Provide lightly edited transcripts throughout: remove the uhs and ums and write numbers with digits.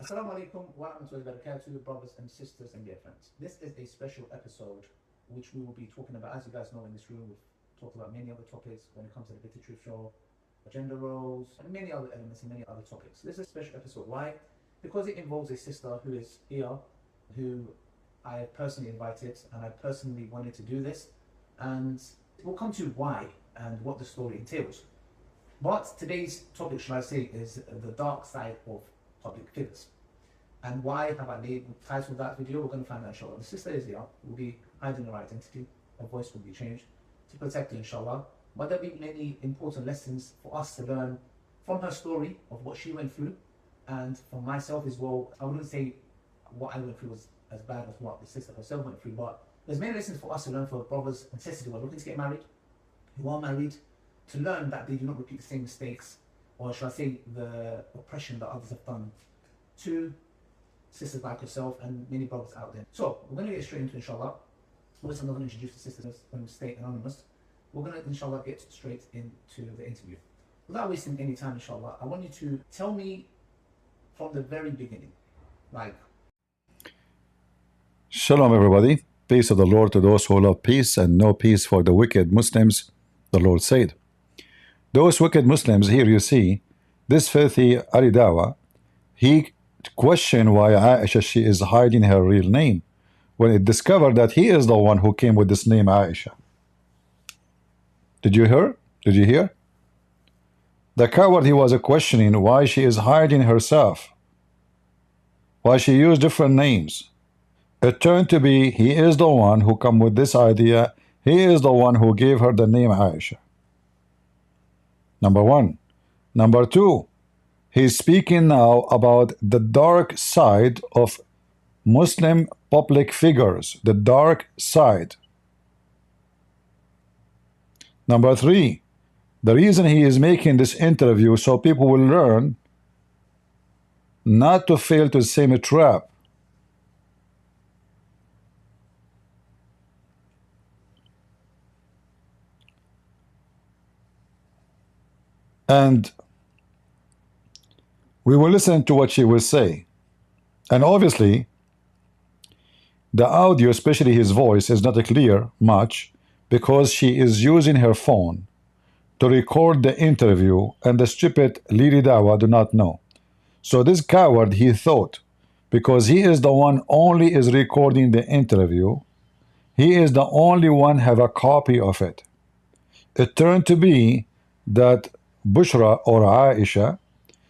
Assalamu alaikum wa rahmatullahi wa barakatuh, brothers and sisters and dear friends. This is a special episode which we will be talking about. As you guys know, in this room, we've talked about many other topics when it comes to the Bitter Truth Show, gender roles, and many other elements and many other topics. This is a special episode. Why? Because it involves a sister who is here, who I personally invited, and I personally wanted to do this. And we'll come to why and what the story entails. But today's topic, shall I say, is the dark side of public figures. And why have I titled that video? We're going to find out, inshallah. The sister is here, will be hiding her identity, her voice will be changed to protect her, inshallah. But there'll be many important lessons for us to learn from her story of what she went through, and from myself as well. I wouldn't say what I went through was as bad as what the sister herself went through, but there's many lessons for us to learn for brothers and sisters who are looking to get married, who are married, to learn that they do not repeat the same mistakes, or shall I say, the oppression that others have done to sisters like yourself and many brothers out there. So we're going to get straight into, inshallah. Obviously, I'm not going to introduce the sisters and stay anonymous. We're going to, inshallah, get straight into the interview. Without wasting any time, inshallah, I want you to tell me from the very beginning, like. Shalom, everybody. Peace of the Lord to those who love peace, and no peace for the wicked Muslims, the Lord said. Those wicked Muslims, here you see, this filthy Ali Dawah, he questioned why Aisha, she is hiding her real name, when it discovered that he is the one who came with this name Aisha. Did you hear? Did you hear? The coward, he was questioning why she is hiding herself, why she used different names. It turned to be he is the one who come with this idea. He is the one who gave her the name Aisha. Number one. Number two, he's speaking now about the dark side of Muslim public figures, the dark side. Number three, the reason he is making this interview so people will learn not to fall to the same trap. And we will listen to what she will say. And obviously, the audio, especially his voice, is not clear much because she is using her phone to record the interview, and the stupid Lili Dawah do not know. So this coward, he thought, because he is the one only is recording the interview, he is the only one have a copy of it. It turned to be that Bushra or Aisha,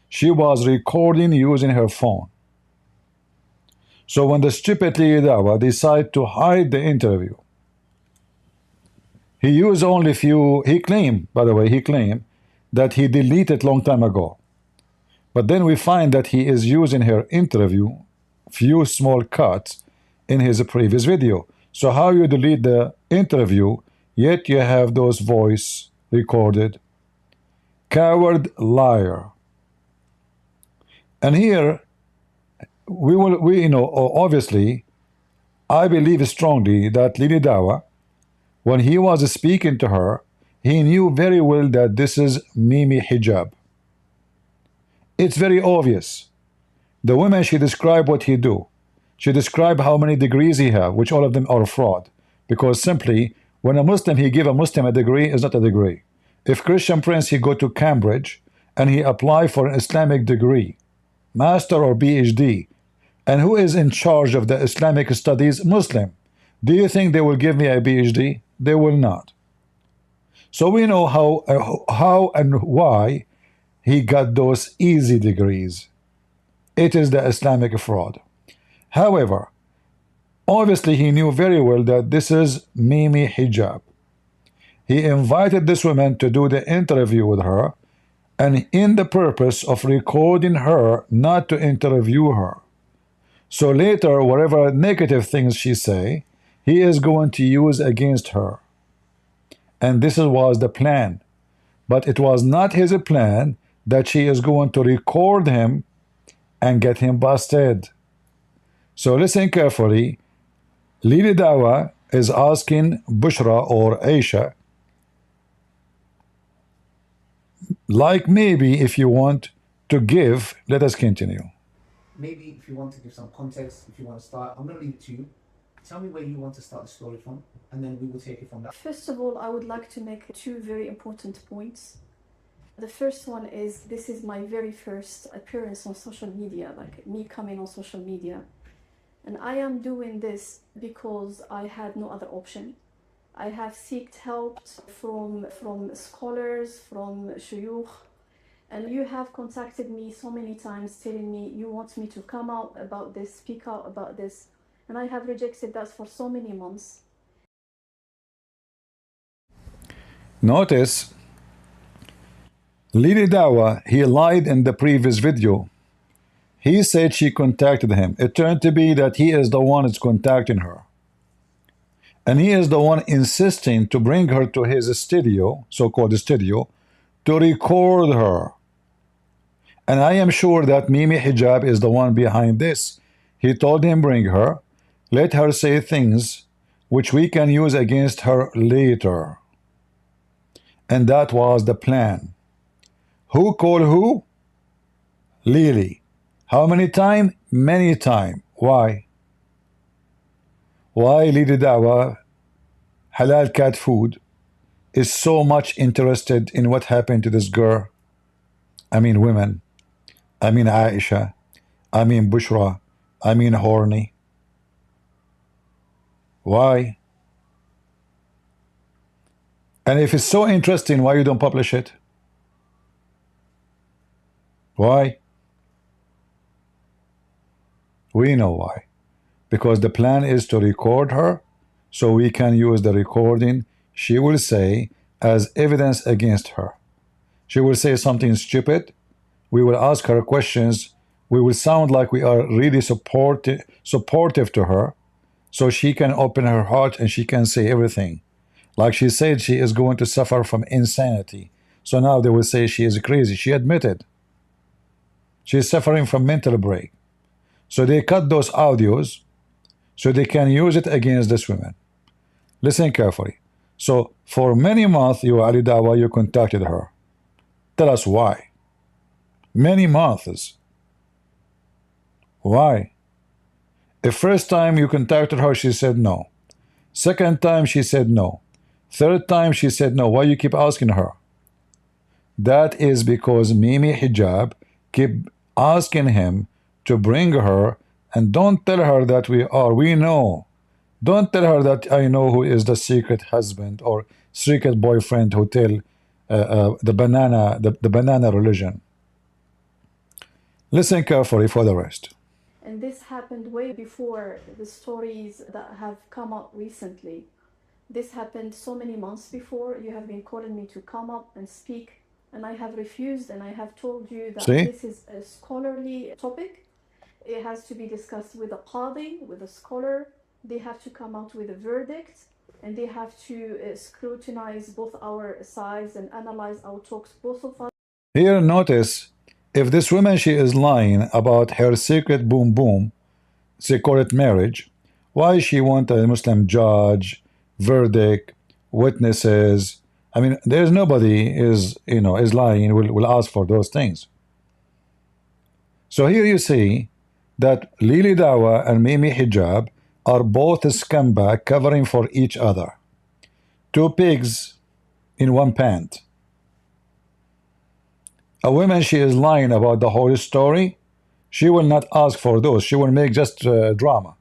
she was recording using her phone. So when the stupid Lili Dawah decided to hide the interview, he used only few, he claimed, by the way, he claimed that he deleted long time ago. But then we find that he is using her interview, few small cuts in his previous video. So how you delete the interview, yet you have those voice recorded? Coward, liar. And here we obviously, I believe strongly that Lili Dawah, when he was speaking to her, he knew very well that this is Mimi hijab. It's very obvious. The woman, she described what he do. She described how many degrees he have, which all of them are fraud. Because simply, when a Muslim, he give a Muslim a degree, is not a degree. If Christian Prince, he go to Cambridge and he apply for an Islamic degree, master or PhD, and who is in charge of the Islamic studies? Muslim. Do you think they will give me a PhD? They will not. So we know how and why he got those easy degrees. It is the Islamic fraud. However, obviously he knew very well that this is Mimi hijab. He invited this woman to do the interview with her, and in the purpose of recording her, not to interview her. So later, whatever negative things she say, he is going to use against her. And this was the plan. But it was not his plan that she is going to record him and get him busted. So listen carefully. Lili Dawah is asking Bushra or Aisha, like maybe if you want to give, let us continue. maybe if you want to give some context, if you want to start, I'm going to leave it to you. Tell me where you want to start the story from, and then we will take it from there. First of all, I would like to make two very important points. The first one is, this is my very first appearance on social media, like me coming on social media. And I am doing this because I had no other option. I have sought help from scholars, from shuyukh, and you have contacted me so many times telling me you want me to come out about this, speak out about this, and I have rejected that for so many months. Notice, Lili Dawah, he lied in the previous video. He said she contacted him. It turned to be that he is the one that's contacting her. And he is the one insisting to bring her to his studio, so-called studio, to record her. And I am sure that Mimi Hijab is the one behind this. He told him, bring her, let her say things which we can use against her later. And that was the plan. Who called who? Lili. How many times? Many times. Why? Why Lili Dawah, halal cat food, is so much interested in what happened to this girl? I mean women. I mean Aisha. I mean Bushra. I mean horny. Why? And if it's so interesting, why you don't publish it? Why? We know why. Because the plan is to record her, so we can use the recording she will say as evidence against her. She will say something stupid. We will ask her questions. We will sound like we are really supportive to her, so she can open her heart and she can say everything. Like she said, she is going to suffer from insanity. So now they will say she is crazy. She admitted. She is suffering from mental break. So they cut those audios so they can use it against this woman. Listen carefully. So for many months, you, Ali Dawah, you contacted her. Tell us why. Many months. Why? The first time you contacted her, she said no. Second time, she said no. Third time, she said no. Why you keep asking her? That is because Mimi Hijab keep asking him to bring her, and don't tell her that we know. Don't tell her that I know who is the secret husband or secret boyfriend who tell the banana religion. Listen carefully for the rest. And this happened way before the stories that have come out recently. This happened so many months before. You have been calling me to come up and speak, and I have refused, and I have told you that this is a scholarly topic. It has to be discussed with a qadi, with a scholar. They have to come out with a verdict, and they have to scrutinize both our sides and analyze our talks, both of us. Here, notice, if this woman, she is lying about her secret boom boom, secret marriage, why she want a Muslim judge, verdict, witnesses? I mean, there's nobody is lying will ask for those things. So here you see that Lili Dawah and Mimi Hijab are both a scumbag covering for each other. Two pigs in one pant. A woman, she is lying about the whole story. She will not ask for those. She will make just drama.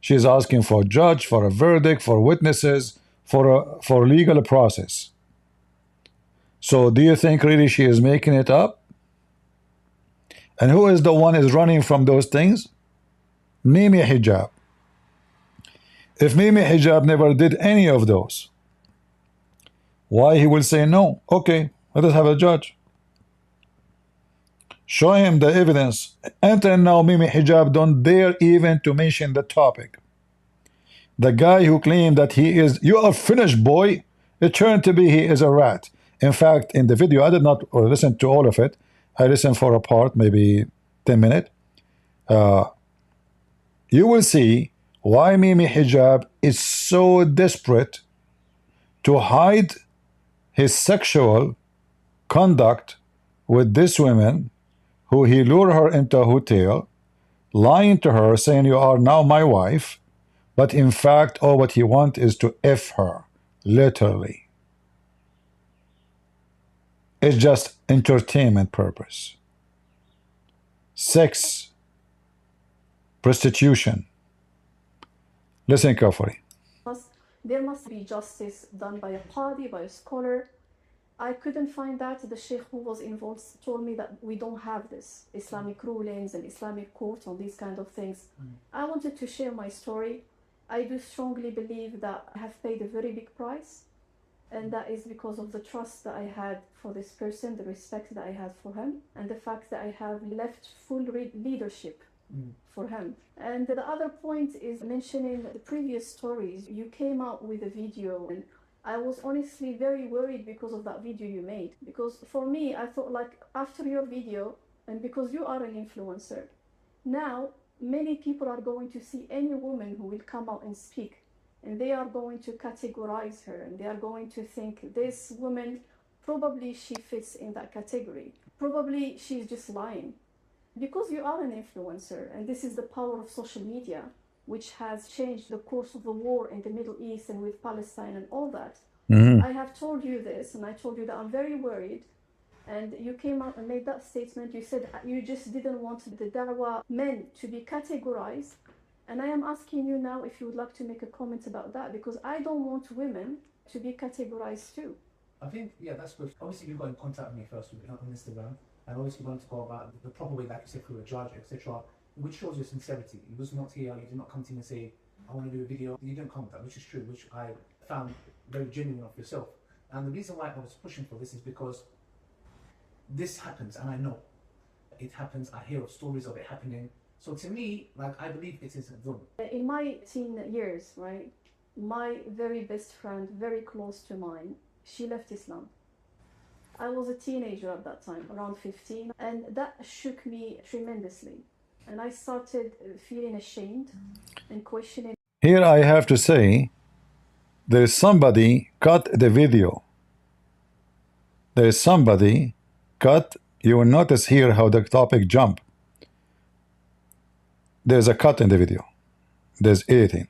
She is asking for a judge, for a verdict, for witnesses, for legal process. So do you think really she is making it up? And who is the one is running from those things? Mimi Hijab. If Mimi Hijab never did any of those, why he will say no? Okay, let us have a judge. Show him the evidence. Until now, Mimi Hijab don't dare even to mention the topic. The guy who claimed that he is, you are finished, boy, it turned to be he is a rat. In fact, in the video, I did not listen to all of it. I listened for a part, maybe 10 minutes. You will see why Mimi Hijab is so desperate to hide his sexual conduct with this woman, who he lured her into a hotel, lying to her, saying you are now my wife, but in fact all what he wants is to F her, literally. It's just entertainment purpose. Sex, prostitution. Listen carefully. There must be justice done by a qadi, by a scholar. I couldn't find that. The sheikh who was involved told me that we don't have this Islamic rulings and Islamic court on these kind of things. I wanted to share my story. I do strongly believe that I have paid a very big price, and that is because of the trust that I had for this person, the respect that I had for him, and the fact that I have left full leadership for him. And the other point is mentioning the previous stories. You came out with a video, and I was honestly very worried because of that video you made. Because for me, I thought like after your video, and because you are an influencer, now many people are going to see any woman who will come out and speak, and they are going to categorize her, and they are going to think this woman, probably she fits in that category. Probably she's just lying. Because you are an influencer, and this is the power of social media, which has changed the course of the war in the Middle East and with Palestine and all that. I have told you this, and I told you that I'm very worried. And you came out and made that statement. You said you just didn't want the Dawah men to be categorized. And I am asking you now if you would like to make a comment about that, because I don't want women to be categorized too. I think, yeah, that's good. Obviously, you got in contact with me first on Instagram, and obviously wanted to go about the proper way, like you said, through a judge, etc., which shows your sincerity. You was not here, you did not come to me and say, I want to do a video. You didn't come with that, which is true, which I found very genuine of yourself. And the reason why I was pushing for this is because this happens, and I know it happens. I hear of stories of it happening. So to me, like, I believe it is a dhulm. In my teen years, right, my very best friend, very close to mine, she left Islam. I was a teenager at that time, around 15, and that shook me tremendously. And I started feeling ashamed and questioning. Here I have to say, there is somebody cut the video. There is somebody cut. You will notice here how the topic jump. There's a cut in the video. There's editing.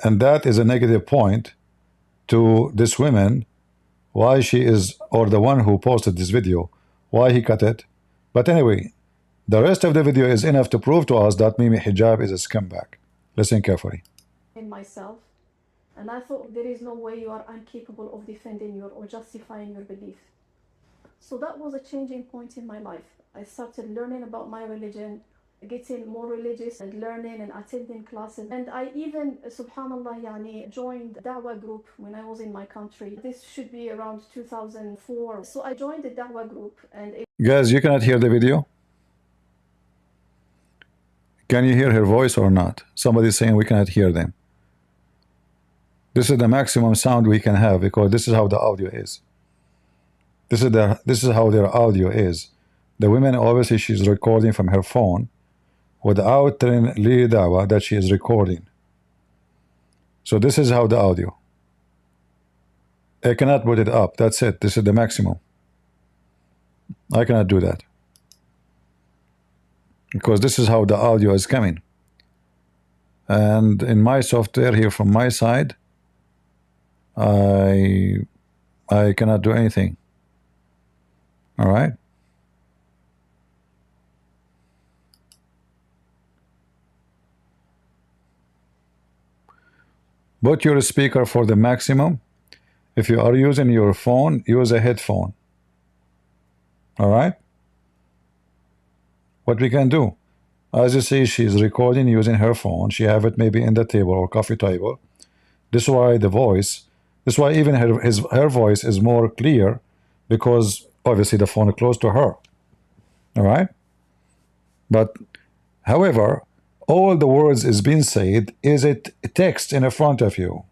And that is a negative point to this woman, why she is, or the one who posted this video, why he cut it. But anyway, the rest of the video is enough to prove to us that Mimi Hijab is a scumbag. Listen carefully. In myself, and I thought there is no way you are incapable of defending your or justifying your belief. So that was a changing point in my life. I started learning about my religion, getting more religious and learning and attending classes. And I even, subhanallah, joined Dawah group when I was in my country. This should be around 2004. So I joined the Dawah group, and Guys, you cannot hear the video? Can you hear her voice or not? Somebody is saying we cannot hear them. This is the maximum sound we can have, because this is how the audio is. This is how their audio is. The woman, obviously she's recording from her phone without telling Lili Dawah that she is recording. So this is how the audio. I cannot put it up. That's it. This is the maximum. I cannot do that, because this is how the audio is coming. And in my software here from my side, I cannot do anything. All right. Put your speaker for the maximum. If you are using your phone, use a headphone. All right. What we can do, as you see, she's recording using her phone. She have it maybe in the table or coffee table. This is why the voice, this is why even her voice is more clear, because obviously the phone is close to her. All right. But however, all the words is being said is it text in front of you.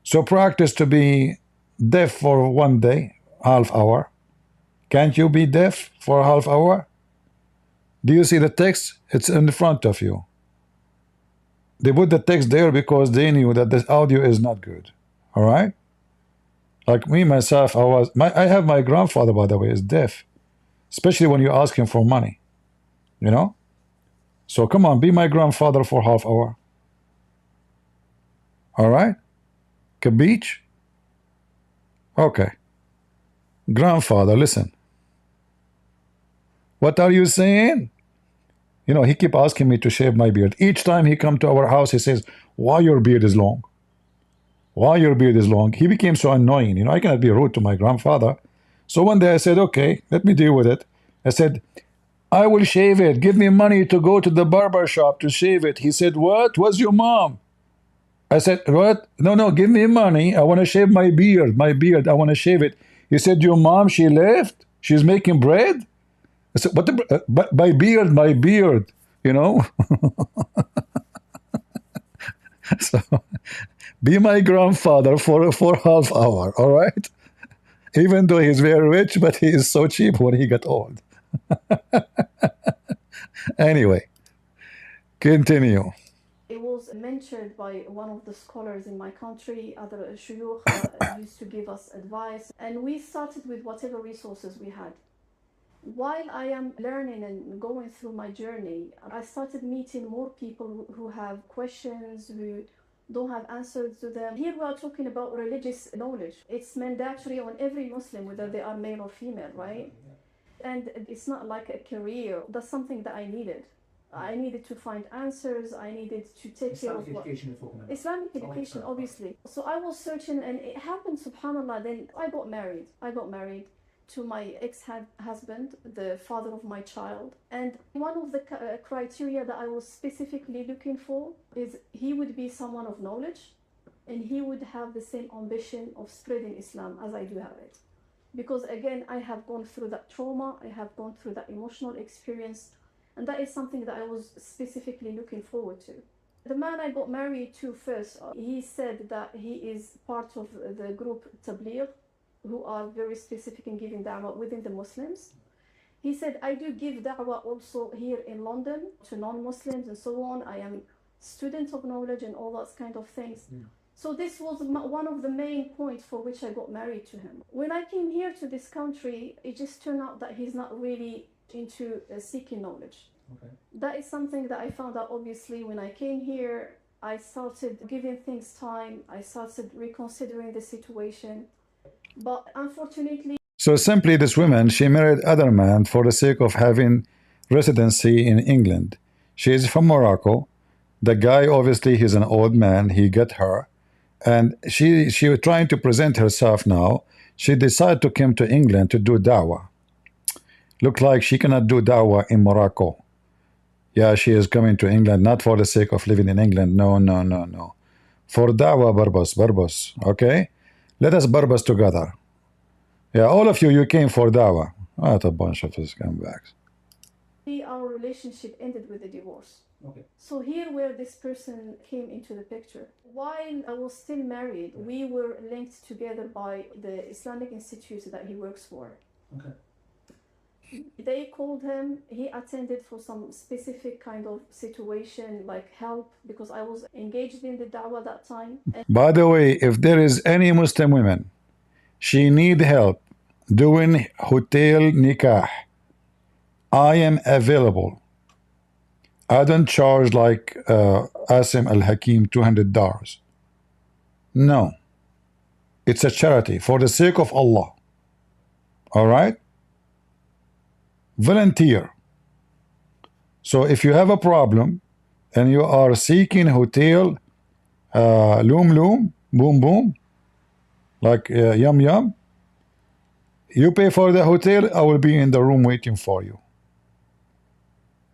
So practice to be deaf for one day, half hour. Can't you be deaf for a half hour? Do you see the text? It's in front of you. They put the text there because they knew that this audio is not good. All right. Like me myself, I have my grandfather, by the way, is deaf, especially when you ask him for money. you know. So come on, be my grandfather for half hour. All right, beach. Okay, grandfather, listen. What are you saying? You know, he keep asking me to shave my beard. Each time he come to our house, he says, "Why your beard is long? Why your beard is long?" He became so annoying. You know, I cannot be rude to my grandfather. So one day I said, "Okay, let me deal with it." I said, "I will shave it. Give me money to go to the barber shop to shave it." He said, "What? What's your mom?" I said, "What? No, no, give me money. I want to shave my beard. My beard. I want to shave it." He said, "Your mom, she left. She's making bread." I said, "What? My beard, my beard." You know. So be my grandfather for half hour, all right? Even though he's very rich, but he is so cheap when he got old. Anyway, continue. It was mentored by one of the scholars in my country. Other shuyukh used to give us advice, and we started with whatever resources we had. While I am learning and going through my journey, I started meeting more people who have questions, who don't have answers to them. Here we are talking about religious knowledge. It's mandatory on every Muslim, whether they are male or female, right? And it's not like a career. That's something that I needed. I needed to find answers. I needed to take care of what Islamic education, obviously. So I was searching, and it happened, subhanallah. Then I got married. To my ex-husband, the father of my child. And one of the criteria that I was specifically looking for is he would be someone of knowledge, and he would have the same ambition of spreading Islam as I do have it. Because again, I have gone through that trauma, I have gone through that emotional experience, and that is something that I was specifically looking forward to. The man I got married to first, he said that he is part of the group Tabligh, who are very specific in giving da'wah within the Muslims. He said, "I do give da'wah also here in London to non-Muslims and so on. I am student of knowledge and all those kind of things." Yeah. So this was one of the main points for which I got married to him. When I came here to this country, it just turned out that he's not really into seeking knowledge. Okay. That is something that I found out obviously when I came here. I started giving things time. I started reconsidering the situation. But unfortunately... So simply this woman, she married other man for the sake of having residency in England. She is from Morocco. The guy, obviously, he's an old man. He got her. And she was trying to present herself now. She decided to come to England to do dawah. Look like she cannot do dawah in Morocco. Yeah, she is coming to England, not for the sake of living in England. No, no, no, no. For dawah purpose, okay? Let us purpose together. Yeah, all of you, you came for dawah. What a bunch of scumbags. Our relationship ended with a divorce. Okay. So here where this person came into the picture. While I was still married, we were linked together by the Islamic institute that he works for. Okay. They called him, he attended for some specific kind of situation, like help, because I was engaged in the da'wah that time. And by the way, if there is any Muslim women, she need help doing hotel nikah, I am available. I don't charge like Asim Al-Hakim $200. No. It's a charity for the sake of Allah. All right? Volunteer. So if you have a problem and you are seeking hotel loom boom boom like yum yum, you pay for the hotel, I will be in the room waiting for you.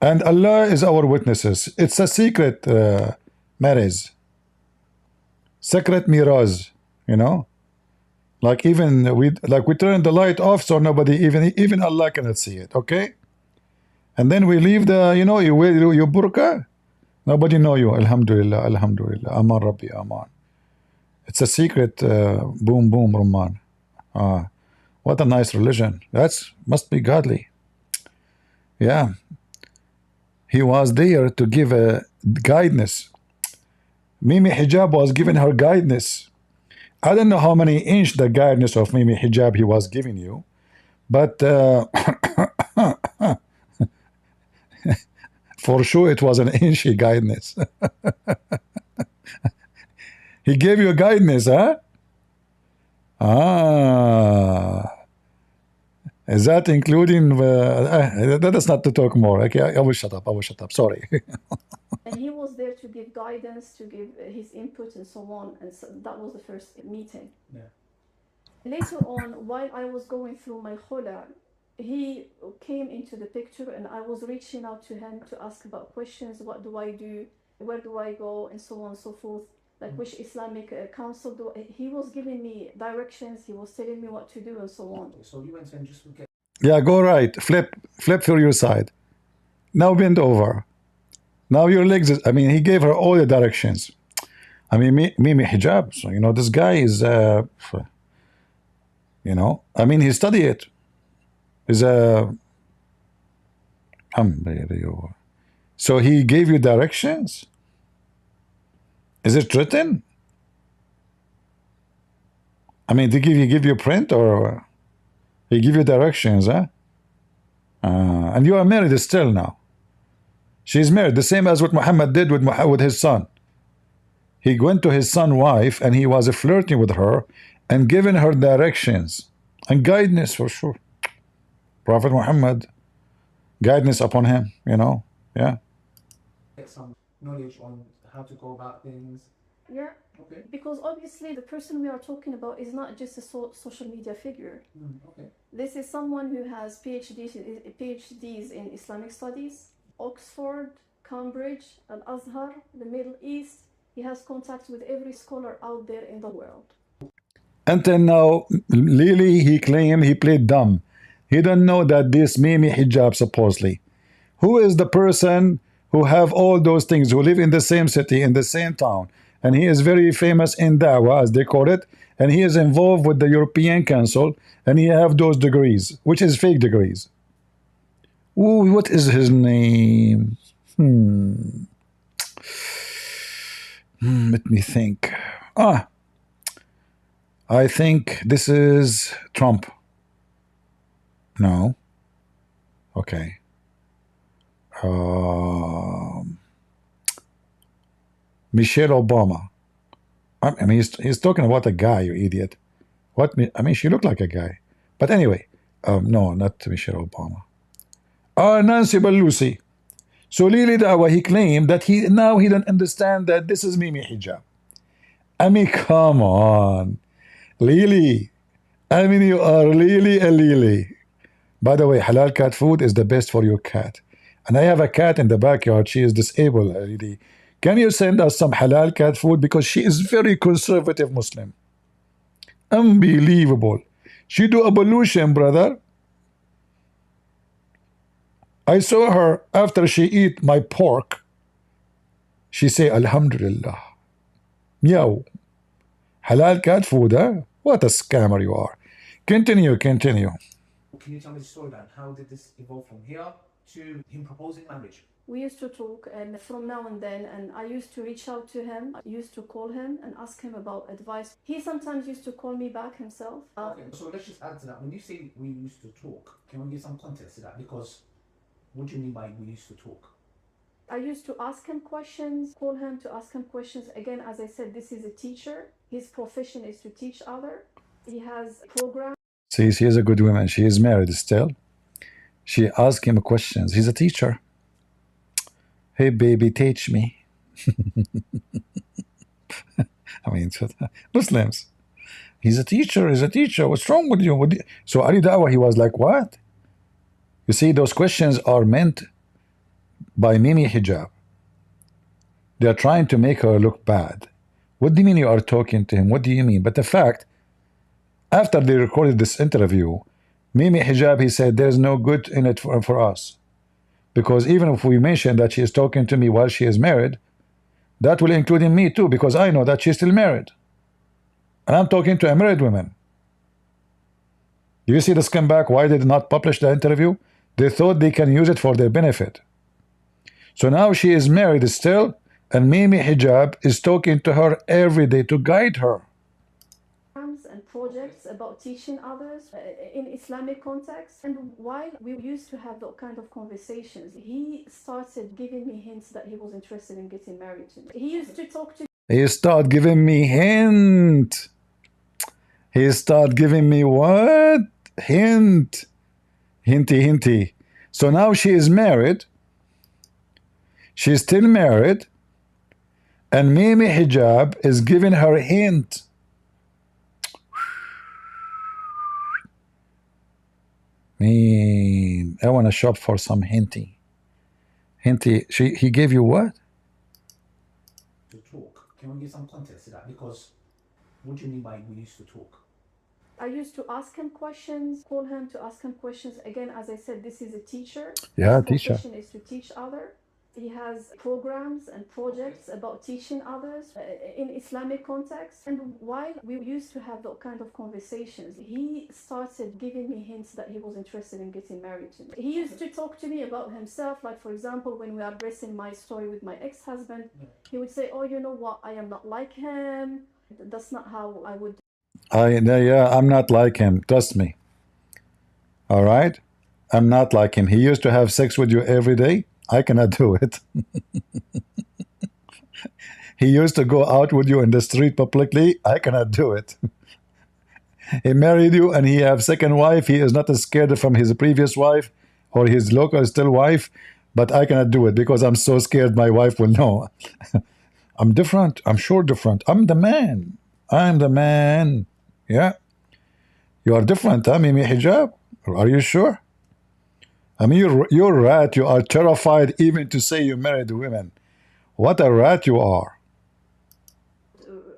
And Allah is our witnesses. It's a secret marriage, secret miraz, you know. Like even we turn the light off so nobody, even Allah cannot see it. Okay, and then we leave the, you know, you wear your burqa, nobody know you. Alhamdulillah, Alhamdulillah, Aman Rabbi Aman. It's a secret boom boom Rahman. What a nice religion. That's must be godly. Yeah, he was there to give a guidance. Mimi Hijab was giving her guidance. I don't know how many inch the guidance of Mimi Hijab he was giving you, but For sure, it was an inchi guidance. He gave you a guidance, huh? Ah, is that including? That is not to talk more. Okay, I will shut up. I will shut up. Sorry. And he was there to give guidance, to give his input and so on. And so that was the first meeting. Yeah. Later on, while I was going through my khula, he came into the picture and I was reaching out to him to ask about questions. What do I do? Where do I go? And so on and so forth. Like which Islamic council do he was giving me directions. He was telling me what to do and so on. So you went and just get. Yeah, go right. Flip for your side. Now bend over. Now your legs. I mean, he gave her all the directions. I mean, Mimi hijab. So you know, this guy is. You know, I mean, he studied it. Is a. So he gave you directions. Is it written? I mean, did he give you a print or he give you directions, huh? And you are married still now. She's married, the same as what Muhammad did with his son. He went to his son's wife and he was flirting with her and giving her directions and guidance for sure. Prophet Muhammad, guidance upon him, you know, yeah. Get some knowledge on how to go about things. Yeah. Okay. Because obviously the person we are talking about is not just a social media figure. Okay. This is someone who has PhDs in Islamic studies, Oxford, Cambridge, Al-Azhar, the Middle East. He has contacts with every scholar out there in the world. Until now, Lily, he claimed he played dumb. He don't know that this Mimi hijab supposedly. Who is the person who have all those things, who live in the same city, in the same town, and he is very famous in Dawah, as they call it, and he is involved with the European Council, and he have those degrees, which is fake degrees. Ooh, what is his name? Let me think. I think this is Trump. No. Okay. Michelle Obama. I mean, he's talking about a guy, you idiot. What? I mean, she looked like a guy. But anyway, no, not Michelle Obama. Nancy Pelosi. So Lily Dawah, he claimed that he don't understand that this is Mimi hijab. I mean, come on. Lily. I mean, you are really a Lily. By the way, halal cat food is the best for your cat. And I have a cat in the backyard. She is disabled, Lily. Can you send us some halal cat food? Because she is very conservative Muslim. Unbelievable. She do ablution, brother. I saw her after she eat my pork. She say, Alhamdulillah. Meow. Halal cat food, huh? What a scammer you are. Continue. Can you tell me the story then? How did this evolve from here to him proposing marriage? We used to talk, and from now and then, and I used to reach out to him. I used to call him and ask him about advice. He sometimes used to call me back himself. Okay, so let's just add to that. When you say we used to talk, can we give some context to that? Because what do you mean by we used to talk? I used to ask him questions, call him to ask him questions. Again, as I said, this is a teacher. His profession is to teach others. He has programs. See, she is a good woman. She is married still. She asked him questions. He's a teacher. Hey, baby, teach me. I mean, Muslims. He's a teacher. What's wrong with you? So Ali Dawah, he was like, what? You see, those questions are meant by Mimi hijab. They are trying to make her look bad. What do you mean you are talking to him? What do you mean? But the fact, after they recorded this interview, Mimi hijab, he said, there's no good in it for us. Because even if we mention that she is talking to me while she is married, that will include in me too, because I know that she's still married. And I'm talking to a married woman. Do you see the scumbag? Why they did not publish the interview? They thought they can use it for their benefit. So now she is married still, and Mimi hijab is talking to her every day to guide her. And projects about teaching others in Islamic context. And while we used to have that kind of conversations, he started giving me hints that he was interested in getting married to me. He used to talk to He start giving me hint. He start giving me what? Hint. Hinty, hinty. So now she is married. She's still married. And Mimi Hijab is giving her hint. Man, I want to shop for some hinty. Hinty, he gave you what? to talk. Can we give some context to that? Because what do you mean by we used to talk? I used to ask him questions, call him to ask him questions. Again, as I said, this is a teacher. Yeah, His teacher. profession is to teach others. He has programs and projects about teaching others in Islamic context. And while we used to have that kind of conversations, he started giving me hints that he was interested in getting married to me. He used to talk to me about himself. Like, for example, when we are addressing my story with my ex-husband, he would say, oh, you know what, I am not like him. That's not how I would. Yeah, I'm not like him. Trust me. All right? I'm not like him. He used to have sex with you every day. I cannot do it. He used to go out with you in the street publicly. I cannot do it. He married you and he have second wife. He is not as scared from his previous wife or his local still wife. But I cannot do it because I'm so scared my wife will know. I'm different. I'm sure different. I'm the man. I'm the man. Yeah. You are different, huh, Mimi Hijab? Are you sure? I mean, you're a rat. You are terrified even to say you married women. What a rat you are.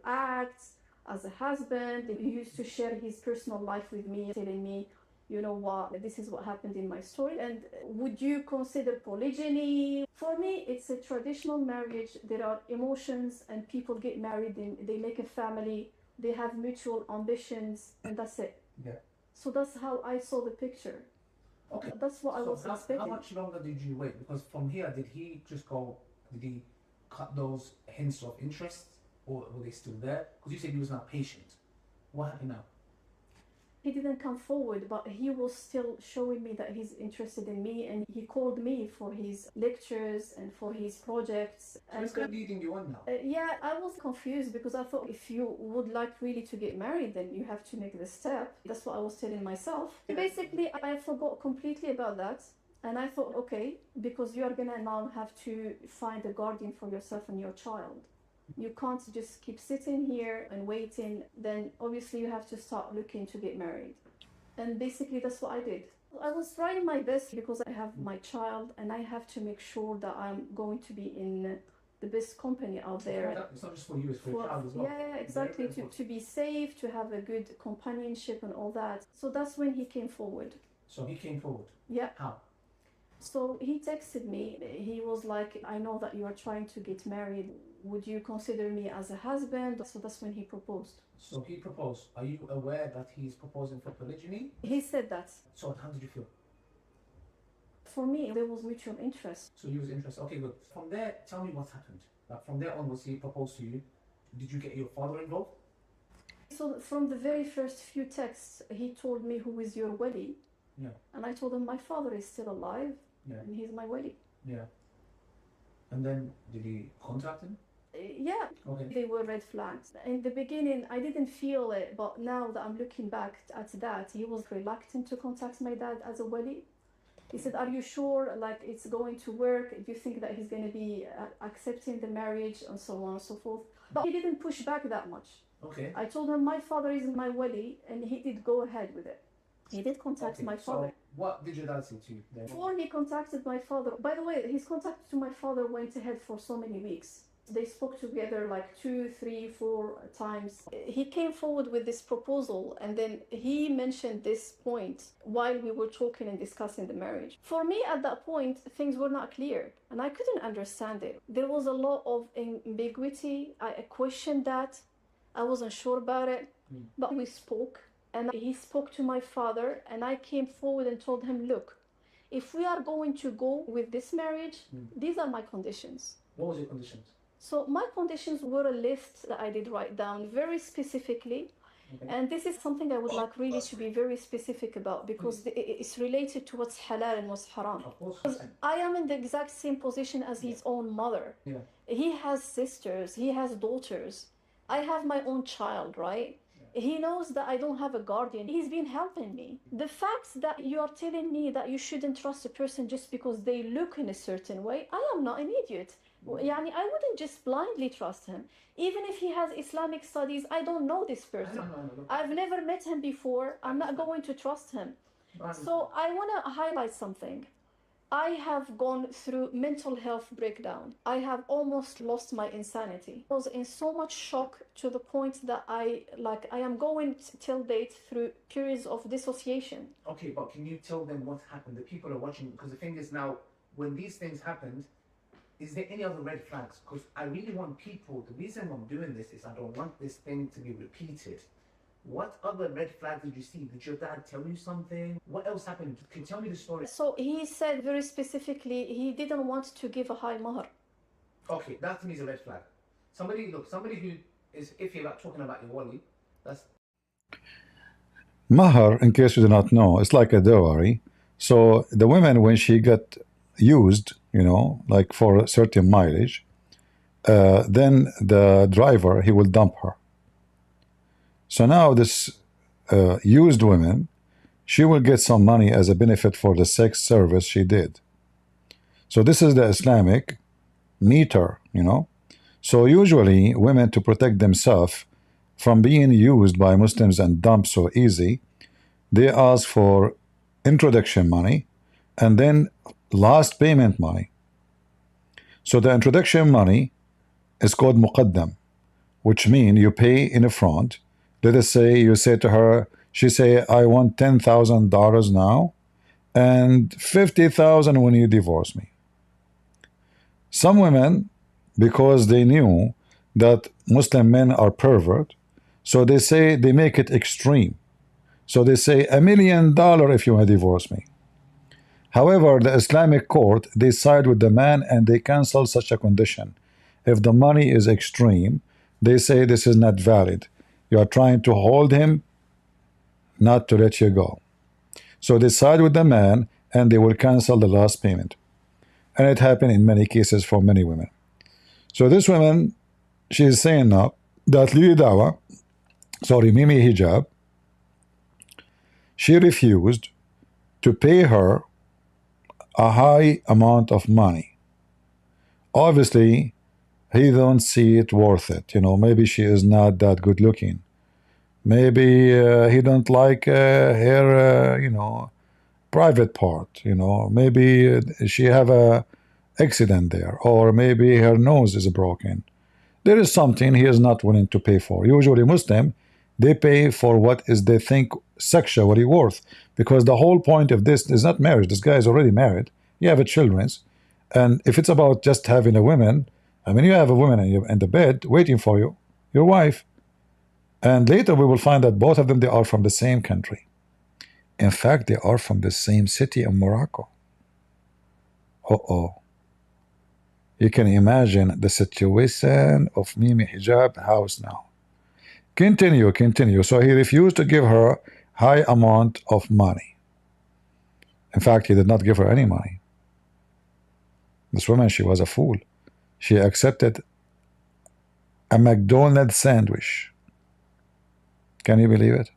Act as a husband. He used to share his personal life with me, telling me, you know what, this is what happened in my story. And would you consider polygyny? For me, it's a traditional marriage. There are emotions and people get married and they make a family. They have mutual ambitions and that's it. Yeah. So that's how I saw the picture. Okay. That's what I was How expecting. much longer did you wait? Because from here, did he just go, did he cut those hints of interest? Or were they still there? Because you said he was not patient. What happened now? He didn't come forward, but he was still showing me that he's interested in me, and he called me for his lectures and for his projects. So it's kind of leading you on now. Yeah, I was confused because I thought if you would like really to get married, then you have to make the step. That's what I was telling myself. Basically, I forgot completely about that. And I thought, okay, because you are gonna now have to find a guardian for yourself and your child. You can't just keep sitting here and waiting. Then obviously you have to start looking to get married. And basically that's what I did. I was trying my best because I have my child and I have to make sure that I'm going to be in the best company out there. It's not just for you, it's for your child as well. Yeah, exactly. To be safe, to have a good companionship and all that. So that's when he came forward. So he came forward? Yeah. How? So he texted me. He was like, I know that you are trying to get married. Would you consider me as a husband? So that's when he proposed. So he proposed. Are you aware that he's proposing for polygyny? He said that. So how did you feel? For me, there was mutual interest. So you was interested. Okay, good. From there, tell me what happened. Like from there onwards, he proposed to you. Did you get your father involved? So from the very first few texts, he told me, who is your wali? Yeah. And I told him, my father is still alive. Yeah. And he's my wali. Yeah. And then did he contact him? Yeah. Okay. They were red flags. In the beginning, I didn't feel it, but now that I'm looking back at that, he was reluctant to contact my dad as a wali. He said, are you sure like it's going to work? Do you think that he's going to be accepting the marriage and so on and so forth? But he didn't push back that much. Okay. I told him my father is my wali and he did go ahead with it. He did contact my father. So what did your dad say to you then? Before he contacted my father, by the way, his contact to my father went ahead for so many weeks. They spoke together like 2, 3, 4 times. He came forward with this proposal and then he mentioned this point while we were talking and discussing the marriage. For me at that point, things were not clear and I couldn't understand it. There was a lot of ambiguity. I questioned that. I wasn't sure about it, but we spoke and he spoke to my father and I came forward and told him, look, if we are going to go with this marriage, these are my conditions. What was your conditions? So my conditions were a list that I did write down very specifically. And this is something I would like really to be very specific about, because it's related to what's halal and what's haram. Of course. Because I am in the exact same position as his own mother. Yeah. He has sisters, he has daughters. I have my own child, right? He knows that I don't have a guardian. He's been helping me. The fact that you are telling me that you shouldn't trust a person just because they look in a certain way, I am not an idiot. Yani, I wouldn't just blindly trust him. Even if he has Islamic studies, I don't know this person. I've never met him before. I'm not going to trust him. So I want to highlight something. I have gone through mental health breakdown. I have almost lost my insanity. I was in so much shock to the point that I am going till date through periods of dissociation. Okay, but can you tell them what happened? The people are watching, because the thing is now, when these things happened, is there any other red flags? Because I really want people, the reason I'm doing this is I don't want this thing to be repeated. What other red flags did you see? Did your dad tell you something? What else happened? Can you tell me the story? So he said very specifically he didn't want to give a high mahr. Okay, that to me is a red flag. Somebody who is iffy about talking about your wali, that's... Mahar, in case you do not know, it's like a dowry. So the women, when she got used, you know, like for a certain mileage, then the driver, he will dump her. So now this used woman, she will get some money as a benefit for the sex service she did. So this is the Islamic meter, you know. So usually women, to protect themselves from being used by Muslims and dumped so easy, they ask for introduction money and then last payment money. So the introduction money is called muqaddam, which means you pay in the front. Let us say you say to her, she say, I want $10,000 now and $50,000 when you divorce me. Some women, because they knew that Muslim men are pervert, so they say, they make it extreme. So they say $1 million if you want to divorce me. However, the Islamic court, they side with the man and they cancel such a condition. If the money is extreme, they say this is not valid. You are trying to hold him, not to let you go. So they side with the man and they will cancel the last payment. And it happened in many cases for many women. So this woman, she is saying now that Mimi Hijab, she refused to pay her a high amount of money. Obviously, he don't see it worth it. You know, maybe she is not that good looking. Maybe he don't like her, you know, private part. You know, maybe she have a accident there, or maybe her nose is broken. There is something he is not willing to pay for. Usually Muslim, they pay for what is they think sexually worth, because the whole point of this is not marriage. This guy is already married. You have a children, and if it's about just having a woman, I mean, you have a woman in the bed waiting for you, your wife, and later we will find that both of them, they are from the same country. In fact, they are from the same city in Morocco. You can imagine the situation of Mimi Hijab house now. Continue. So he refused to give her high amount of money. In fact, he did not give her any money. This woman, she was a fool. She accepted a McDonald's sandwich. Can you believe it?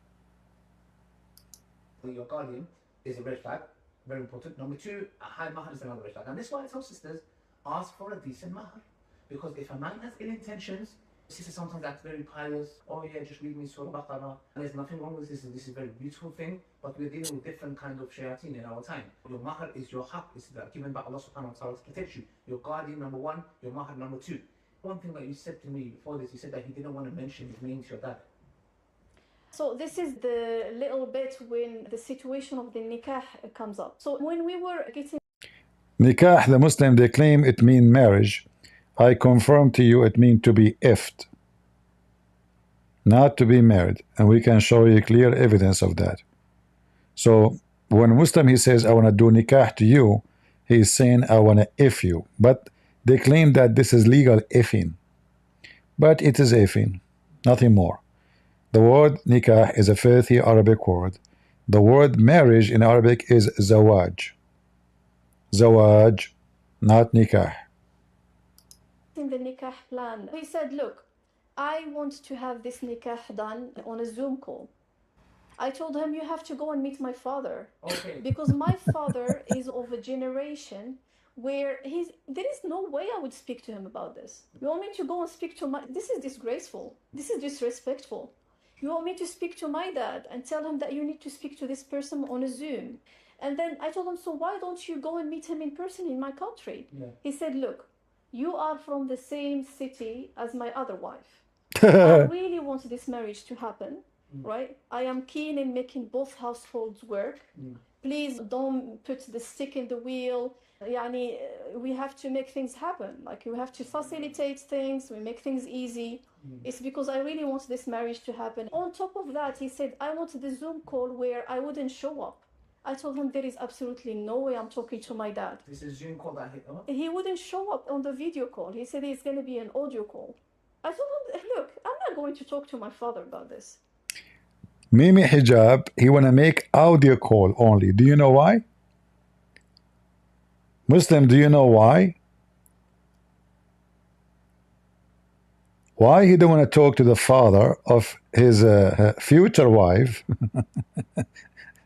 Your guardian is a red flag, very important. Number two, a high mahar is another red flag. And this is why I tell sisters, ask for a decent mahar. Because if a man has ill intentions, sister sometimes acts very pious. Oh yeah, just read me Surah Baqarah. And there's nothing wrong with this. This is a very beautiful thing. But we're dealing with different kind of shayateen in our time. Your mahar is your haq. It's given by Allah subhanahu wa ta'ala to protect you. Your guardian, number one. Your mahar, number two. One thing that you said to me before this, you said that he didn't want to mention his name to your dad. So this is the little bit when the situation of the nikah comes up. So when we were getting nikah, the Muslim, they claim it means marriage. I confirm to you it means to be effed, not to be married, and we can show you clear evidence of that. So when a Muslim, he says I want to do nikah to you, he is saying I want to eff you, but they claim that this is legal effing, but it is effing, nothing more. The word nikah is a filthy Arabic word. The word marriage in Arabic is zawaj. Zawaj, not nikah. In the nikah plan, he said, look, I want to have this nikah done on a Zoom call. I told him, you have to go and meet my father. Okay. Because my father is of a generation where there is no way I would speak to him about this. You want me to go and speak to this is disgraceful. This is disrespectful. You want me to speak to my dad and tell him that you need to speak to this person on a Zoom. And then I told him, so why don't you go and meet him in person in my country? Yeah. He said, look, you are from the same city as my other wife. I really want this marriage to happen, right? I am keen in making both households work. Please don't put the stick in the wheel. Yani, we have to make things happen. Like, we have to facilitate things, we make things easy. It's because I really want this marriage to happen. On top of that, he said, I want the Zoom call where I wouldn't show up. I told him there is absolutely no way I'm talking to my dad. This is Zoom call that hit. He wouldn't show up on the video call. He said it's going to be an audio call. I told him, look, I'm not going to talk to my father about this. Mimi Hijab, he want to make audio call only. Do you know why? Muslim, do you know why? Why he don't want to talk to the father of his future wife?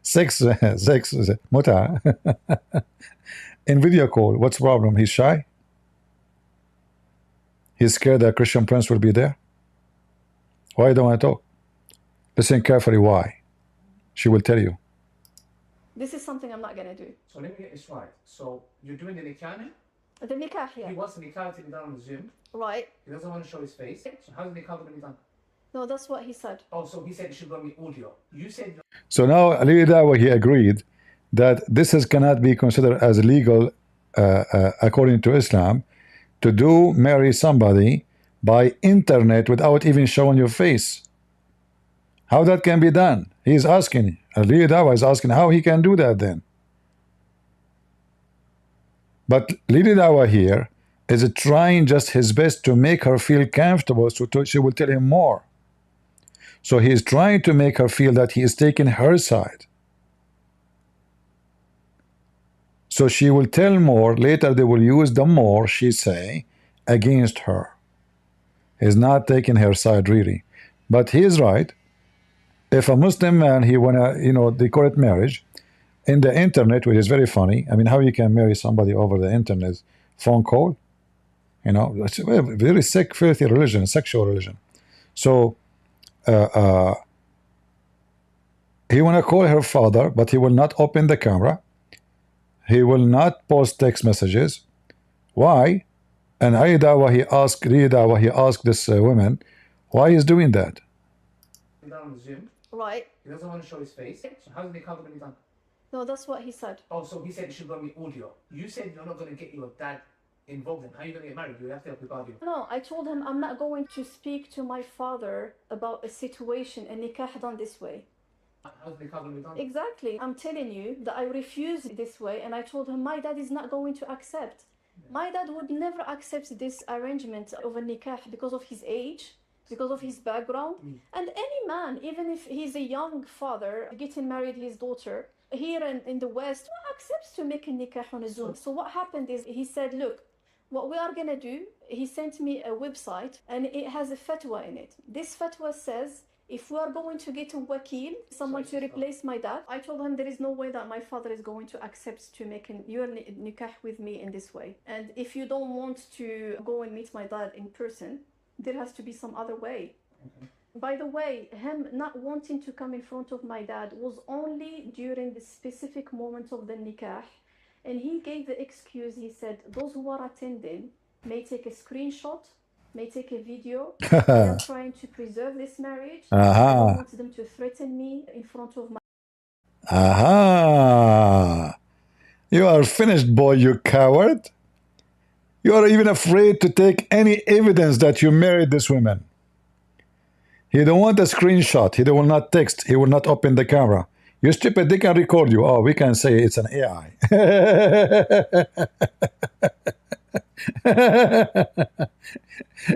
sex muta in video call. What's the problem? He's shy. He's scared that Christian Prince will be there. Why don't want to talk? Listen carefully. Why? She will tell you. This is something I'm not going to do. So let me get this right. So you're doing the nikah now? The nikah, yeah. He wants the nikah to be done on Zoom. Right. He doesn't want to show his face. So how's the nikah going to be done? No, that's what he said. Oh, so he said it should go be audio. You said... So now Ali Dawah, he agreed that this cannot be considered as legal according to Islam to marry somebody by internet without even showing your face. How that can be done? He's asking, Ali Dawah is asking how he can do that then. But Lili Dawah here is trying just his best to make her feel comfortable, so she will tell him more. So he is trying to make her feel that he is taking her side. So she will tell more. Later they will use the more she say against her. He's not taking her side really. But he is right. If a Muslim man, he wanna, they call it marriage in the internet, which is very funny. I mean, how you can marry somebody over the internet? Phone call? It's a very sick, filthy religion, sexual religion. So he wanna call her father, but he will not open the camera. He will not post text messages. Why? And Ali Dawah, he asked this woman, why he's doing that? On Zoom. Right. He doesn't want to show his face. So how's the nikah going to be done? No, that's what he said. Oh, so he said it should go be audio. You said you're not going to get your dad involved in. How are you going to get married? You have to help with audio. No, I told him I'm not going to speak to my father about a situation, a nikah done this way. How's the nikah going to be done? Exactly. I'm telling you that I refuse this way, and I told him my dad is not going to accept. My dad would never accept this arrangement of a nikah because of his age, because of his background. And any man, even if he's a young father getting married his daughter here in the West, accepts to make a nikah on a Zoom. So what happened is he said, look, what we are going to do, he sent me a website and it has a fatwa in it. This fatwa says, if we are going to get a wakil, someone to replace my dad, I told him there is no way that my father is going to accept to make your nikah with me in this way. And if you don't want to go and meet my dad in person, there has to be some other way. By the way, him not wanting to come in front of my dad was only during the specific moment of the nikah. And he gave the excuse, he said, those who are attending may take a screenshot, may take a video. I'm trying to preserve this marriage. I don't want them to threaten me in front of my... You are finished, boy, you coward. You are even afraid to take any evidence that you married this woman. He don't want a screenshot. He will not text. He will not open the camera. You stupid, they can record you. Oh, we can say it's an AI.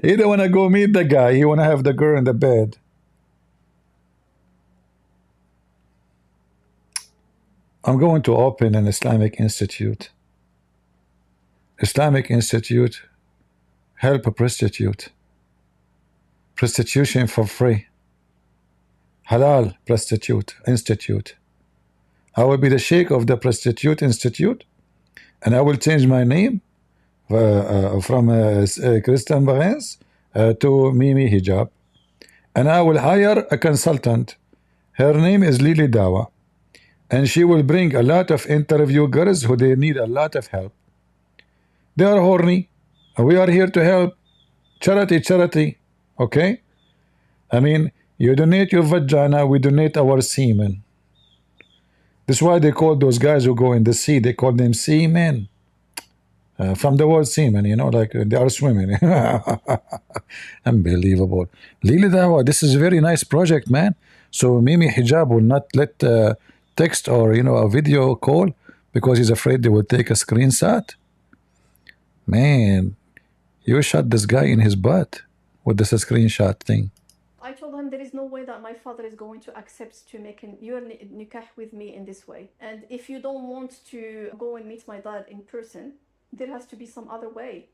He don't want to go meet the guy. He want to have the girl in the bed. I'm going to open an Islamic institute. Islamic institute, help a prostitute. Prostitution for free. Halal prostitute institute. I will be the sheikh of the prostitute institute, and I will change my name from Christian Barnes to Mimi Hijab, and I will hire a consultant. Her name is Lily Dawah, and she will bring a lot of interview girls who they need a lot of help. They are horny. We are here to help. Charity, charity. Okay? I mean, you donate your vagina, we donate our semen. This is why they call those guys who go in the sea, they call them seamen. From the word semen, you know, like they are swimming. Unbelievable. Lily Dawah, this is a very nice project, man. So Mimi Hijab will not let text or, you know, a video call because he's afraid they will take a screenshot. Man, you shot this guy in his butt with this screenshot thing. I told him there is no way that my father is going to accept to make your nikah with me in this way. And if you don't want to go and meet my dad in person, there has to be some other way.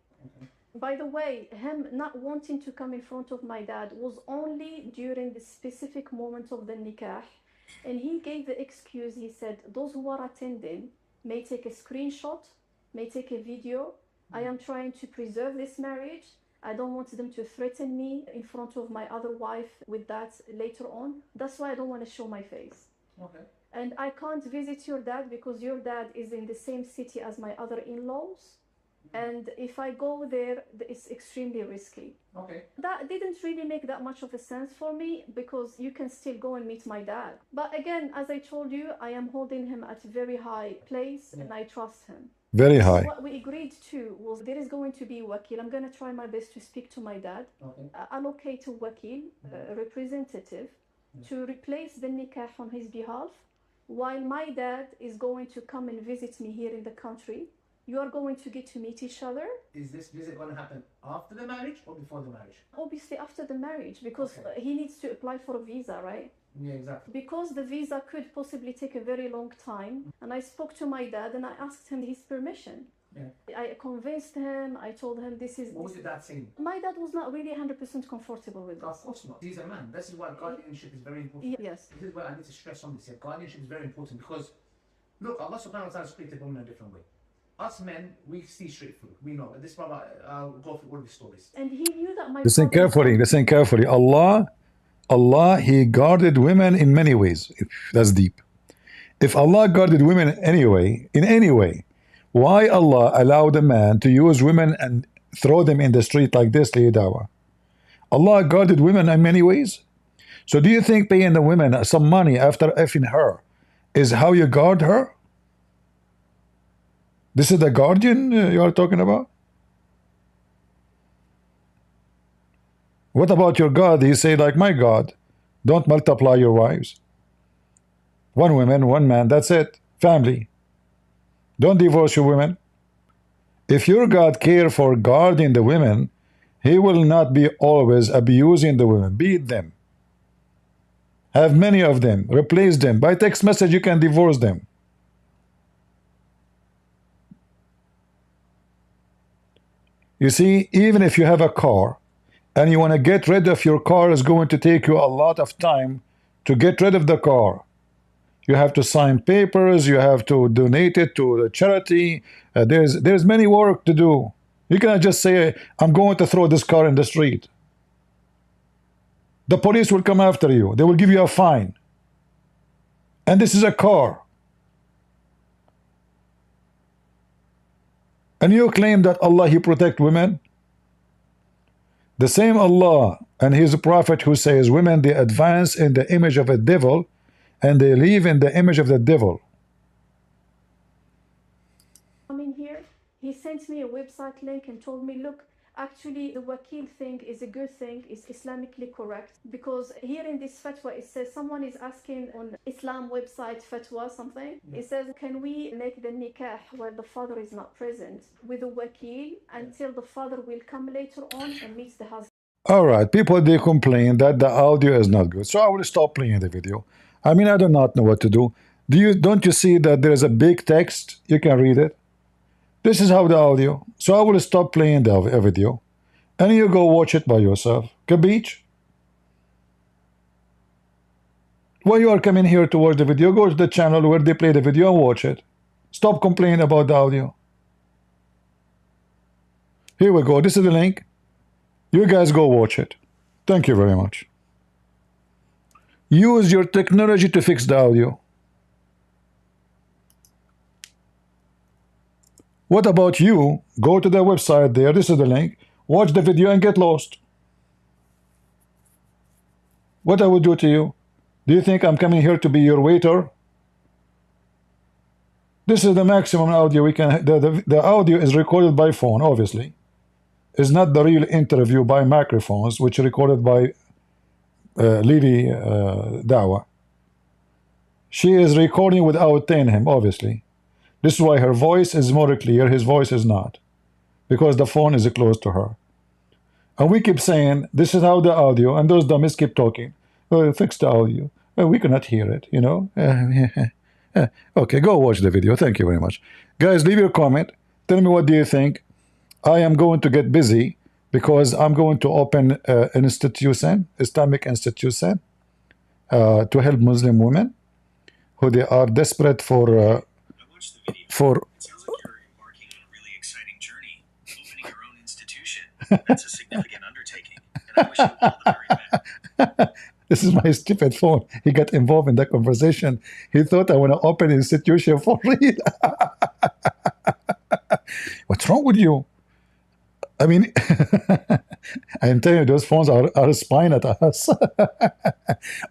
By the way, him not wanting to come in front of my dad was only during the specific moment of the nikah. And he gave the excuse, he said, those who are attending may take a screenshot, may take a video. I am trying to preserve this marriage. I don't want them to threaten me in front of my other wife with that later on. That's why I don't want to show my face. Okay. And I can't visit your dad because your dad is in the same city as my other in-laws. And if I go there, it's extremely risky. Okay. That didn't really make that much of a sense for me because you can still go and meet my dad. But again, as I told you, I am holding him at a very high place and I trust him. Very high. What we agreed to was there is going to be wakil. I'm going to try my best to speak to my dad, allocate a wakil, a representative, to replace the nikah on his behalf, while my dad is going to come and visit me here in the country. You are going to get to meet each other. Is this visit going to happen after the marriage or before the marriage? Obviously after the marriage, because he needs to apply for a visa, right? Yeah, exactly. Because the visa could possibly take a very long time. And I spoke to my dad and I asked him his permission. Yeah. I convinced him, I told him this is... What was your dad saying? My dad was not really 100% comfortable with this. Of course not. He's a man. This is why guardianship is very important. Yes. This is why I need to stress on this here. Guardianship is very important because, look, Allah subhanahu wa ta'ala has created women in a different way. Us men, we see straight through. We know. This is why I'll go through all the stories. And he knew that my Listen father- carefully, listen carefully. Allah, He guarded women in many ways. That's deep. If Allah guarded women anyway, in any way, why Allah allowed a man to use women and throw them in the street like this, Lily Dawah? Allah guarded women in many ways. So do you think paying the women some money after effing her is how you guard her? This is the guardian you are talking about? What about your God? He say like my God, don't multiply your wives. One woman, one man, that's it. Family. Don't divorce your women. If your God care for guarding the women, He will not be always abusing the women. Beat them. Have many of them. Replace them. By text message you can divorce them. You see, even if you have a car and you want to get rid of your car, it's going to take you a lot of time to get rid of the car. You have to sign papers, you have to donate it to the charity. There's many work to do. You cannot just say, I'm going to throw this car in the street. The police will come after you. They will give you a fine. And this is a car. And you claim that Allah, He protect women? The same Allah and His Prophet who says women, they advance in the image of a devil and they live in the image of the devil. I'm in here. He sent me a website link and told me, look, actually the wakil thing is a good thing, it's Islamically correct. Because here in this fatwa, it says someone is asking on Islam website fatwa something. It says, can we make the nikah where the father is not present with the wakil until the father will come later on and meets the husband? All right, people, they complain that the audio is not good. So I will stop playing the video. I mean, I do not know what to do. Don't you see that there is a big text? You can read it. This is how the audio. So I will stop playing the video, and you go watch it by yourself. Capiche? When you are coming here to watch the video, go to the channel where they play the video and watch it. Stop complaining about the audio. Here we go. This is the link. You guys go watch it. Thank you very much. Use your technology to fix the audio. What about you? Go to the website there. This is the link. Watch the video and get lost. What I would do to you? Do you think I'm coming here to be your waiter? This is the maximum audio we can. The audio is recorded by phone, obviously. It's not the real interview by microphones, which is recorded by Lady Dawah. She is recording without telling him, obviously. This is why her voice is more clear, his voice is not. Because the phone is close to her. And we keep saying, this is how the audio, and those dummies keep talking. Oh, fix the audio. Oh, we cannot hear it, you know. Okay, go watch the video. Thank you very much. Guys, leave your comment. Tell me what do you think. I am going to get busy because I'm going to open an institution, Islamic institution, to help Muslim women who they are desperate for. It sounds like you're embarking on a really exciting journey, opening your own institution. That's a significant undertaking, and I wish you all the very best. This is my stupid phone. He got involved in that conversation. He thought I want to open an institution for real. What's wrong with you? I mean, I'm telling you, those phones are spying at us.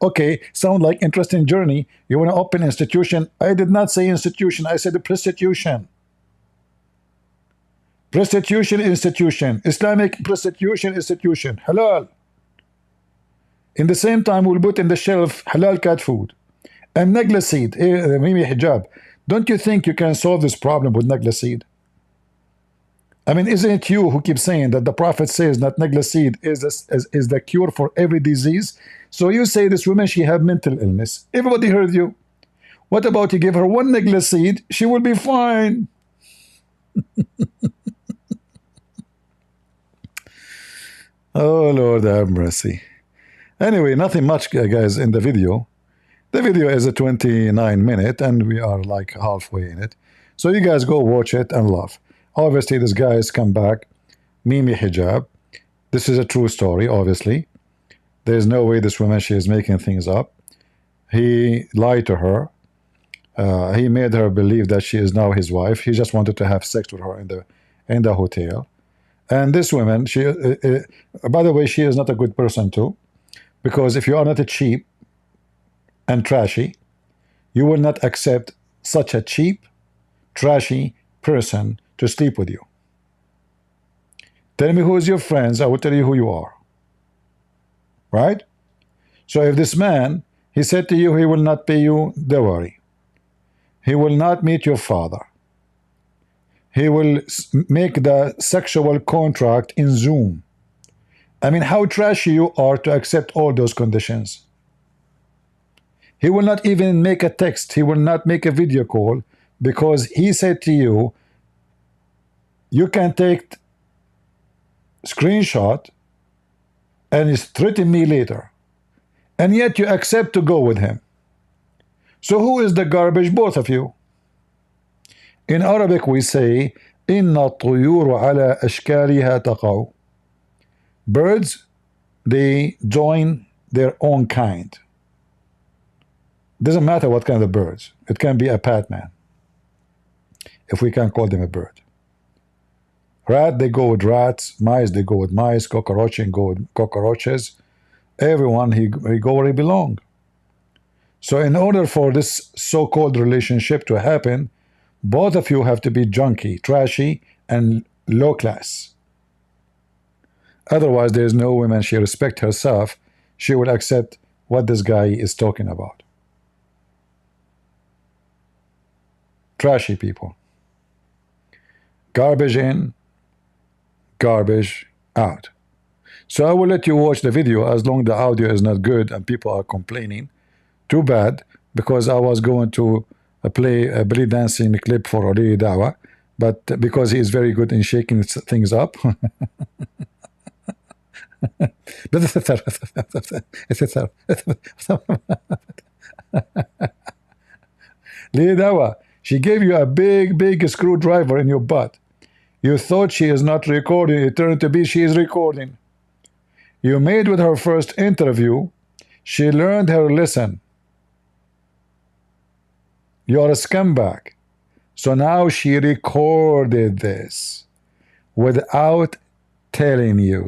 Okay, sound like interesting journey. You want to open institution? I did not say institution. I said prostitution. Prostitution institution. Islamic prostitution institution. Halal. In the same time, we'll put in the shelf halal cat food. And Nagla seed. Mimi hijab. Don't you think you can solve this problem with Nagla seed? I mean, isn't it you who keep saying that the Prophet says that Nagla seed is the cure for every disease? So you say this woman, she have mental illness. Everybody heard you. What about you give her one Nagla seed? She will be fine. Oh, Lord have mercy. Anyway, nothing much, guys, in the video. The video is a 29-minute, and we are like halfway in it. So you guys go watch it and laugh. Obviously, this guy has come back. Mimi hijab. This is a true story, obviously. There's no way this woman, she is making things up. He lied to her. He made her believe that she is now his wife. He just wanted to have sex with her in the hotel. And this woman, she, by the way, she is not a good person too. Because if you are not a cheap and trashy, you will not accept such a cheap, trashy person to sleep with you. Tell me who is your friends, I will tell you who you are. Right? So if this man, he said to you he will not pay you dowry. He will not meet your father. He will make the sexual contract in Zoom. I mean, how trashy you are to accept all those conditions. He will not even make a text. He will not make a video call because he said to you, you can take screenshot and it's threatening me later. And yet you accept to go with him. So who is the garbage? Both of you. In Arabic we say, إِنَّ الطُّيُورُ عَلَى أَشْكَالِهَا تَقَعُ. Birds, they join their own kind. Doesn't matter what kind of birds. It can be a patman, if we can call them a bird. Rat, they go with rats. Mice, they go with mice. Cockroach, go with cockroaches. Everyone, he go where he belong. So in order for this so-called relationship to happen, both of you have to be junky, trashy, and low class. Otherwise, there is no woman, she respects herself, she will accept what this guy is talking about. Trashy people. Garbage in, garbage out. So I will let you watch the video as long as the audio is not good and people are complaining. Too bad, because I was going to play a belly dancing clip for Lady Dawah, but because he is very good in shaking things up. Lady Dawah, she gave you a big screwdriver in your butt. You thought she is not recording. It turned to be she is recording. You made with her first interview. She learned her lesson. You are a scumbag. So now she recorded this without telling you.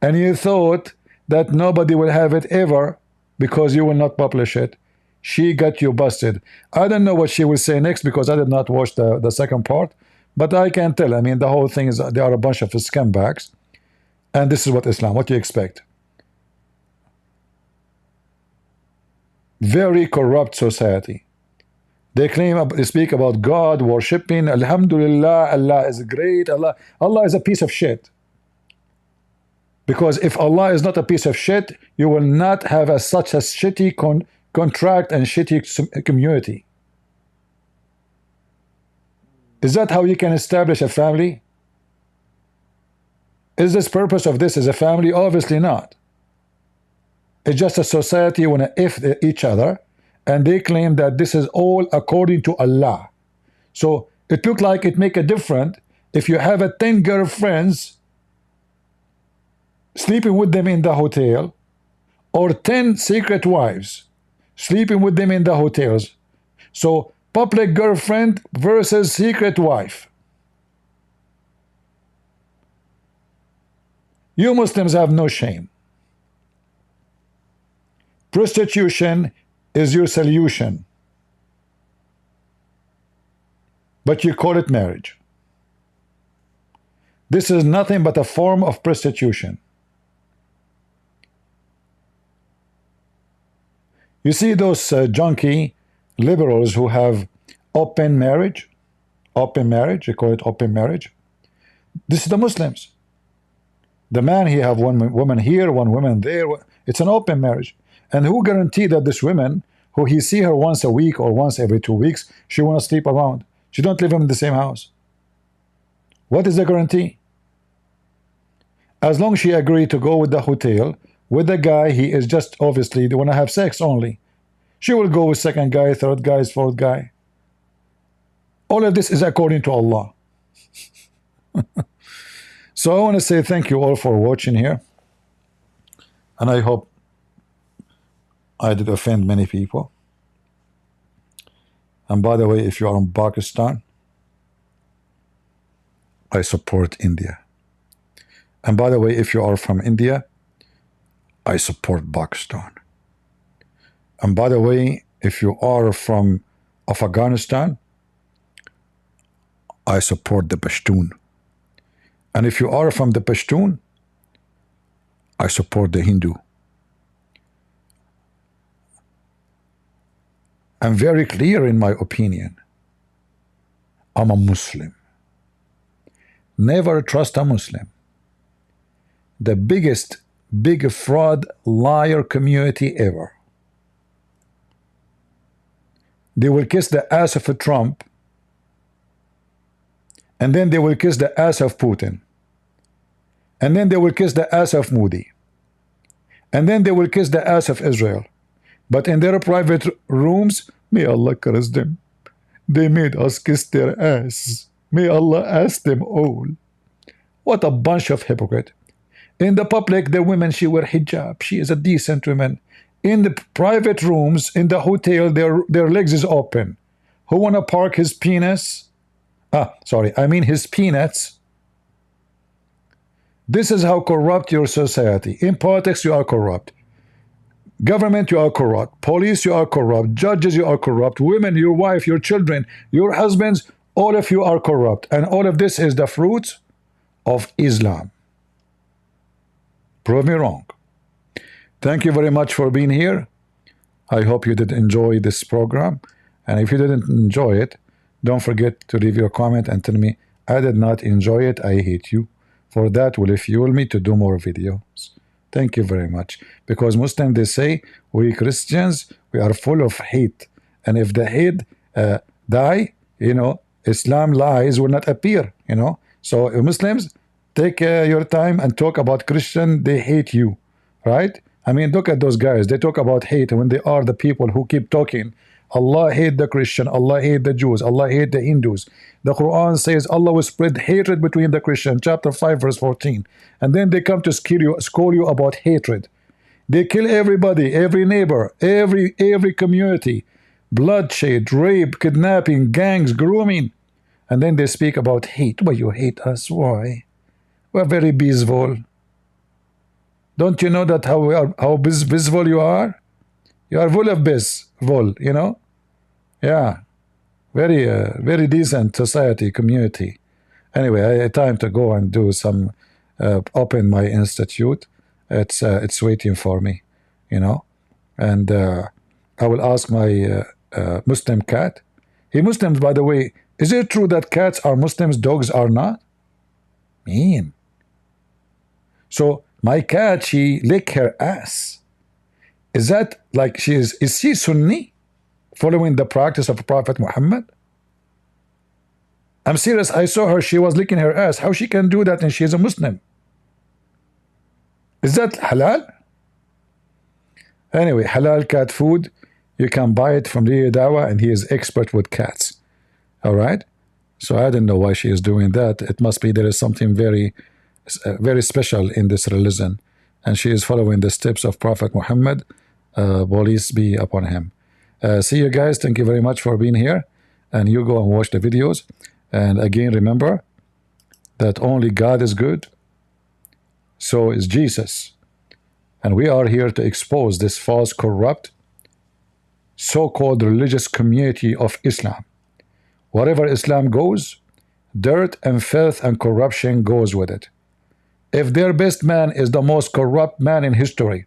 And you thought that nobody will have it ever because you will not publish it. She got you busted. I don't know what she will say next because I did not watch the second part, but I can tell. I mean, the whole thing is they are a bunch of scumbags, and this is what Islam. What do you expect? Very corrupt society. They speak about God, worshipping. Alhamdulillah, Allah is great. Allah is a piece of shit. Because if Allah is not a piece of shit, you will not have such a shitty contract and shitty community. Is that how you can establish a family? Is this purpose of this as a family? Obviously not. It's just a society when if each other, and they claim that this is all according to Allah. So it looked like it make a difference if you have 10 girlfriends sleeping with them in the hotel, or 10 secret wives sleeping with them in the hotels. So public girlfriend versus secret wife. You Muslims have no shame. Prostitution is your solution, but you call it marriage. This is nothing but a form of prostitution. You see those junky liberals who have open marriage, they call it open marriage. This is the Muslims. The man, he have one woman here, one woman there. It's an open marriage. And who guarantee that this woman, who he see her once a week or once every 2 weeks, she want to sleep around? She don't live in the same house. What is the guarantee? As long as she agreed to go with the hotel, with the guy, he is just obviously they want to have sex only. She will go with second guy, third guy, fourth guy. All of this is according to Allah. So I want to say thank you all for watching here. And I hope I did offend many people. And by the way, if you are in Pakistan, I support India. And by the way, if you are from India, I support Pakistan. And by the way, if you are from Afghanistan, I support the Pashtun. And if you are from the Pashtun, I support the Hindu. I'm very clear in my opinion. I'm a Muslim. Never trust a Muslim. The biggest big fraud liar community ever. They will kiss the ass of a Trump, and then they will kiss the ass of Putin, and then they will kiss the ass of Modi, and then they will kiss the ass of Israel. But in their private rooms, may Allah curse them. They made us kiss their ass. May Allah ask them all. What a bunch of hypocrite. In the public, the women, she wear hijab. She is a decent woman. In the private rooms, in the hotel, their legs is open. Who want to park his penis? His peanuts. This is how corrupt your society. In politics, you are corrupt. Government, you are corrupt. Police, you are corrupt. Judges, you are corrupt. Women, your wife, your children, your husbands, all of you are corrupt. And all of this is the fruit of Islam. Prove me wrong. Thank you very much for being here. I hope you did enjoy this program. And if you didn't enjoy it, don't forget to leave your comment and tell me, I did not enjoy it, I hate you. For that will fuel me to do more videos. Thank you very much. Because Muslims, they say, we Christians, we are full of hate. And if the hate die, Islam lies will not appear, So Muslims, take your time and talk about Christian, they hate you, right? I mean, look at those guys. They talk about hate when they are the people who keep talking. Allah hate the Christian, Allah hate the Jews, Allah hate the Hindus. The Quran says Allah will spread hatred between the Christians, chapter 5, verse 14. And then they come to scold you about hatred. They kill everybody, every neighbor, every community. Bloodshed, rape, kidnapping, gangs, grooming. And then they speak about hate. Why you hate us? Why? We're very peaceful. Don't you know that how peaceful you are? You are full of peaceful, Yeah. Very very decent society, community. Anyway, I had time to go and do some open my institute. It's waiting for me, And I will ask my Muslim cat. Hey, Muslims, by the way, is it true that cats are Muslims, dogs are not? Mean. So my cat, she lick her ass. Is that like is she Sunni? Following the practice of Prophet Muhammad? I'm serious, I saw her, she was licking her ass. How she can do that and she is a Muslim? Is that halal? Anyway, halal cat food, you can buy it from Leader Dawah, and he is expert with cats. Alright? So I don't know why she is doing that. It must be there is something very special in this religion. And she is following the steps of Prophet Muhammad. Peace be upon him. See you guys. Thank you very much for being here. And you go and watch the videos. And again, remember that only God is good. So is Jesus. And we are here to expose this false, corrupt, so-called religious community of Islam. Wherever Islam goes, dirt and filth and corruption goes with it. If their best man is the most corrupt man in history,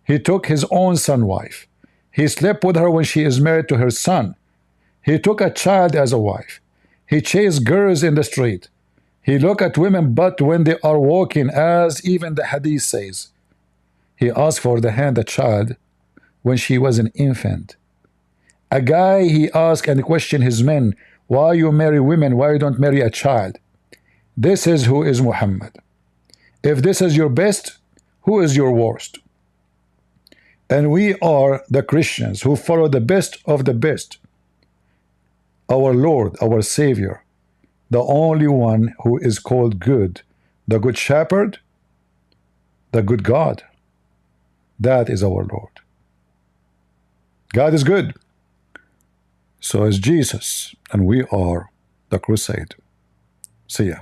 he took his own son's wife. He slept with her when she is married to her son. He took a child as a wife. He chased girls in the street. He looked at women but when they are walking, as even the hadith says. He asked for the hand of the child when she was an infant. A guy, he asked and questioned his men, why you marry women, why you don't marry a child? This is who is Muhammad. If this is your best, who is your worst? And we are the Christians who follow the best of the best. Our Lord, our Savior, the only one who is called good, the good shepherd, the good God. That is our Lord. God is good. So is Jesus, and we are the crusade. See ya.